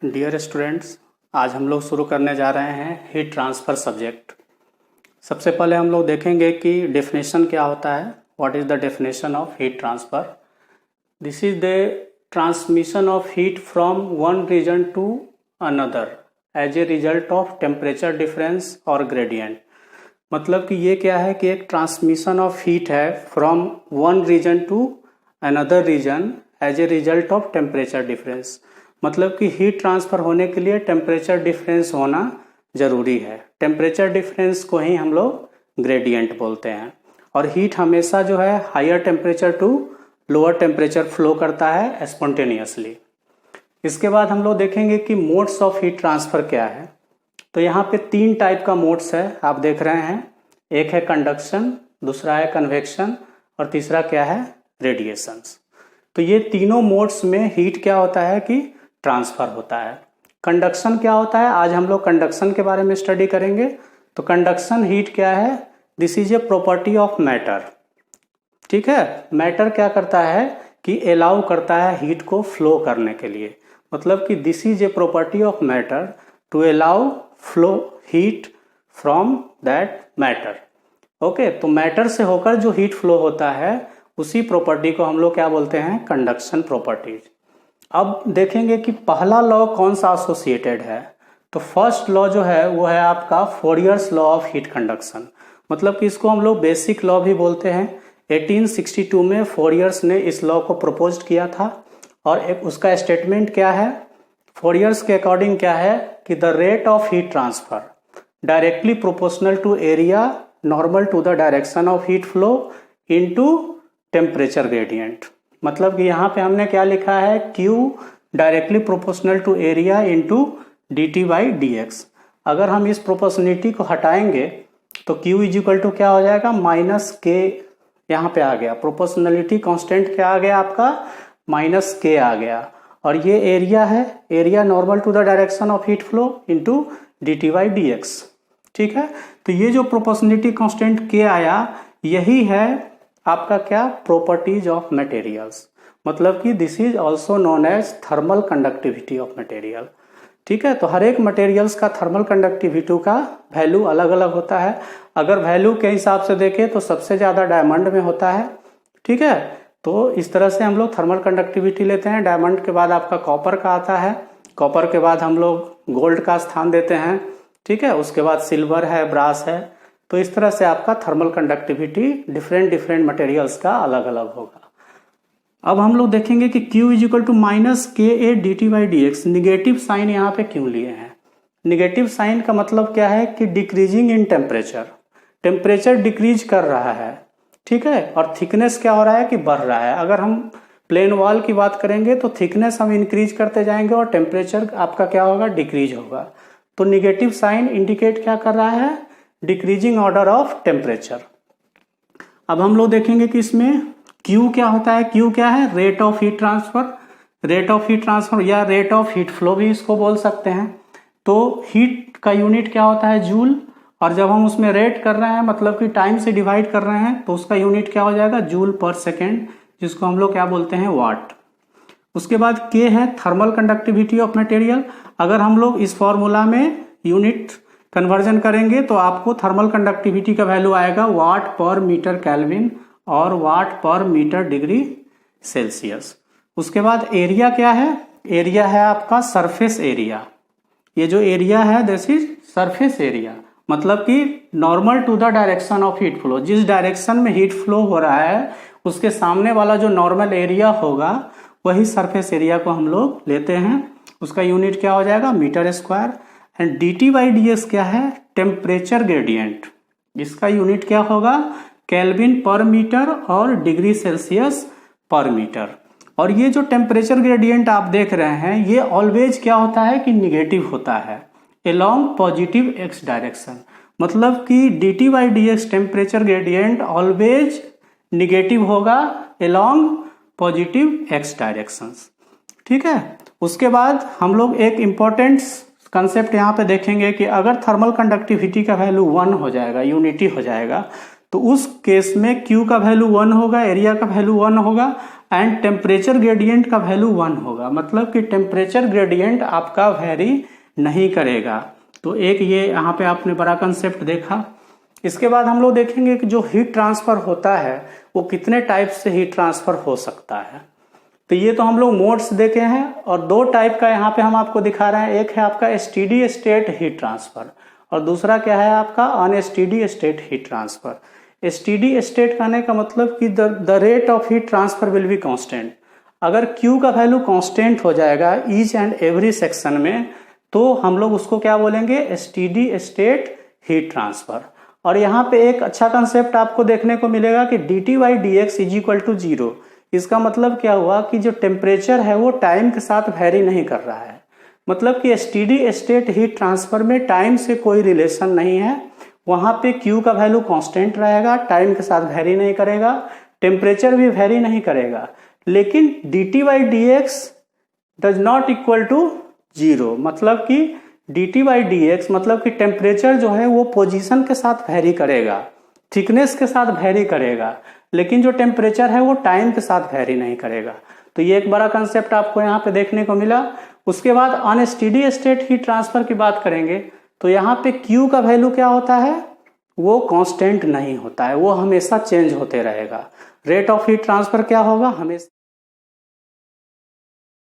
Dear students, आज हम लोग शुरू करने जा रहे हैं हीट ट्रांसफ़र सब्जेक्ट। सबसे पहले हम लोग देखेंगे कि डेफिनेशन क्या होता है। What is the definition of heat transfer? This is the transmission of heat from one region to another as a result of temperature difference और ग्रेडियंट। मतलब कि ये क्या है कि एक ट्रांसमिशन ऑफ हीट है from one region to another region as a result of temperature difference. मतलब कि हीट ट्रांसफ़र होने के लिए टेम्परेचर डिफरेंस होना ज़रूरी है। टेम्परेचर डिफरेंस को ही हम लोग ग्रेडियंट बोलते हैं। और हीट हमेशा जो है higher temperature to lower temperature flow करता है स्पॉन्टेनियसली। इसके बाद हम लोग देखेंगे कि मोड्स ऑफ हीट ट्रांसफ़र क्या है। तो यहाँ पे 3 टाइप का मोड्स है, आप देख रहे हैं। एक है कंडक्शन, दूसरा है कन्वेक्शन और तीसरा क्या है, रेडिएशंस। तो ये तीनों मोड्स में हीट क्या होता है कि ट्रांसफ़र होता है। कंडक्शन क्या होता है, आज हम लोग कंडक्शन के बारे में स्टडी करेंगे। तो कंडक्शन हीट क्या है, this is a property of matter. ठीक है, मैटर क्या करता है कि अलाउ करता है हीट को फ्लो करने के लिए। मतलब कि this is a property of matter to allow flow heat from that matter. Okay, तो मैटर से होकर जो हीट फ्लो होता है उसी प्रॉपर्टी को हम लोग क्या बोलते हैं, कंडक्शन प्रॉपर्टीज। अब देखेंगे कि पहला लॉ कौन सा एसोसिएटेड है। तो फर्स्ट लॉ जो है वो है आपका फोरियर्स लॉ ऑफ हीट कंडक्शन। मतलब कि इसको हम लोग बेसिक लॉ भी बोलते हैं। 1862 में फोरियर्स ने इस लॉ को प्रपोज किया था। और एक उसका स्टेटमेंट क्या है, फोरियर्स के अकॉर्डिंग क्या है कि the rate of heat transfer directly proportional to area normal to the direction of heat flow into temperature gradient. मतलब कि यहाँ पे हमने क्या लिखा है, Q directly proportional to area into dt/dx। अगर हम इस प्रोपोर्शनलिटी को हटाएंगे तो Q इज इक्वल टू क्या हो जाएगा, -k। यहाँ पे आ गया प्रोपोर्शनलिटी कांस्टेंट, क्या आ गया आपका, -k आ गया। और ये एरिया है, area normal to the direction of heat flow into dt/dx। ठीक है, तो ये जो प्रोपोर्शनलिटी कांस्टेंट k आया, यही है आपका क्या, प्रॉपर्टीज ऑफ मटेरियल्स। मतलब कि this is also known as thermal conductivity of material. ठीक है, तो हर एक मटेरियल्स का थर्मल कंडक्टिविटी का वैल्यू अलग अलग होता है। अगर वैल्यू के हिसाब से देखें तो सबसे ज़्यादा डायमंड में होता है। ठीक है, तो इस तरह से हम लोग थर्मल कंडक्टिविटी लेते हैं। डायमंड के बाद आपका कॉपर का आता है, कॉपर के बाद हम लोग गोल्ड का स्थान देते हैं। ठीक है, उसके बाद सिल्वर है, ब्रास है। तो इस तरह से आपका थर्मल कंडक्टिविटी डिफरेंट मटेरियल्स का अलग अलग होगा। अब हम लोग देखेंगे कि Q is equal to -KA dt/dx। Negative sign यहाँ पे क्यों लिए हैं। निगेटिव साइन का मतलब क्या है कि decreasing in temperature, temperature decrease कर रहा है। ठीक है, और थिकनेस क्या हो रहा है कि बढ़ रहा है। अगर हम प्लेन वॉल की बात करेंगे तो थिकनेस हम इंक्रीज करते जाएंगे और टेम्परेचर आपका क्या होगा, डिक्रीज होगा। तो निगेटिव साइन इंडिकेट क्या कर रहा है, डिक्रीजिंग ऑर्डर ऑफ टेम्परेचर। अब हम लोग देखेंगे कि इसमें Q क्या होता है। Q क्या है, rate of heat transfer. Rate of heat transfer या रेट ऑफ हीट फ्लो भी इसको बोल सकते हैं। तो हीट का यूनिट क्या होता है, जूल। और जब हम उसमें रेट कर रहे हैं, मतलब कि टाइम से डिवाइड कर रहे हैं, तो उसका यूनिट क्या हो जाएगा, जूल पर सेकेंड, जिसको हम लोग क्या बोलते हैं, वाट। उसके बाद K है थर्मल कंडक्टिविटी ऑफ मटेरियल। अगर हम लोग इस फॉर्मूला में यूनिट कन्वर्जन करेंगे तो आपको थर्मल कंडक्टिविटी का वैल्यू आएगा वाट पर मीटर केल्विन और वाट पर मीटर डिग्री सेल्सियस। उसके बाद एरिया क्या है, एरिया है आपका सरफेस एरिया। ये जो एरिया है दिस इज सरफेस एरिया। मतलब कि normal to the direction of heat flow, जिस डायरेक्शन में हीट फ्लो हो रहा है उसके सामने वाला जो नॉर्मल एरिया होगा वही सरफेस एरिया को हम लोग लेते हैं। उसका यूनिट क्या हो जाएगा, मीटर स्क्वायर। एंड dt/dx क्या है, टेम्परेचर ग्रेडियंट। इसका यूनिट क्या होगा, केल्विन पर मीटर और डिग्री सेल्सियस पर मीटर। और ये जो टेम्परेचर ग्रेडियंट आप देख रहे हैं ये ऑलवेज क्या होता है कि निगेटिव होता है अलोंग पॉजिटिव x डायरेक्शन। मतलब कि dt/dx temperature gradient always negative होगा अलोंग पॉजिटिव x डायरेक्शंस। ठीक है, उसके बाद हम लोग एक इम्पोर्टेंट कंसेप्ट यहाँ पे देखेंगे कि अगर थर्मल कंडक्टिविटी का वैल्यू 1 हो जाएगा, यूनिटी हो जाएगा, तो उस केस में Q का वैल्यू 1 होगा, एरिया का वैल्यू 1 होगा। एंड टेम्परेचर ग्रेडियंट का वैल्यू 1 होगा, मतलब कि टेम्परेचर ग्रेडियंट आपका वेरी नहीं करेगा। तो एक ये यहाँ पे आपने बड़ा कंसेप्ट देखा। इसके बाद हम लोग देखेंगे कि जो हीट ट्रांसफर होता है वो कितने टाइप से हीट ट्रांसफर हो सकता है। तो ये तो हम लोग मोड्स देखे हैं और दो टाइप का यहाँ पे हम आपको दिखा रहे हैं। एक है आपका स्टेडी स्टेट हीट ट्रांसफर और दूसरा क्या है आपका unsteady state heat transfer. Steady state कहने का मतलब कि the rate of heat transfer will be constant. अगर Q का वैल्यू कांस्टेंट हो जाएगा ईच एंड एवरी सेक्शन में तो हम लोग उसको क्या बोलेंगे, स्टेडी स्टेट हीट ट्रांसफर। और यहाँ पे एक अच्छा कंसेप्ट आपको देखने को मिलेगा कि dt by d x is equal to 0। इसका मतलब क्या हुआ कि जो टेम्परेचर है वो टाइम के साथ वेरी नहीं कर रहा है, मतलब कि स्टेडी स्टेट हीट ट्रांसफर में टाइम से कोई रिलेशन नहीं है। वहां पे Q का वैल्यू कांस्टेंट रहेगा, टाइम के साथ वेरी नहीं करेगा, टेम्परेचर भी वेरी नहीं करेगा। लेकिन dt by d x does not equal to 0, मतलब कि dt बाई डी एक्स मतलब कि टेम्परेचर जो है वो पोजीशन के साथ वेरी करेगा, थिकनेस के साथ वेरी करेगा, लेकिन जो टेम्परेचर है वो टाइम के साथ वेरी नहीं करेगा। तो ये एक बड़ा कंसेप्ट आपको यहाँ पे देखने को मिला। उसके बाद अनस्टेडी स्टेट हीट ट्रांसफर की बात करेंगे तो यहाँ पे Q का वैल्यू क्या होता है, वो कांस्टेंट नहीं होता है, वो हमेशा चेंज होते रहेगा। रेट ऑफ हीट ट्रांसफर क्या होगा, हमेशा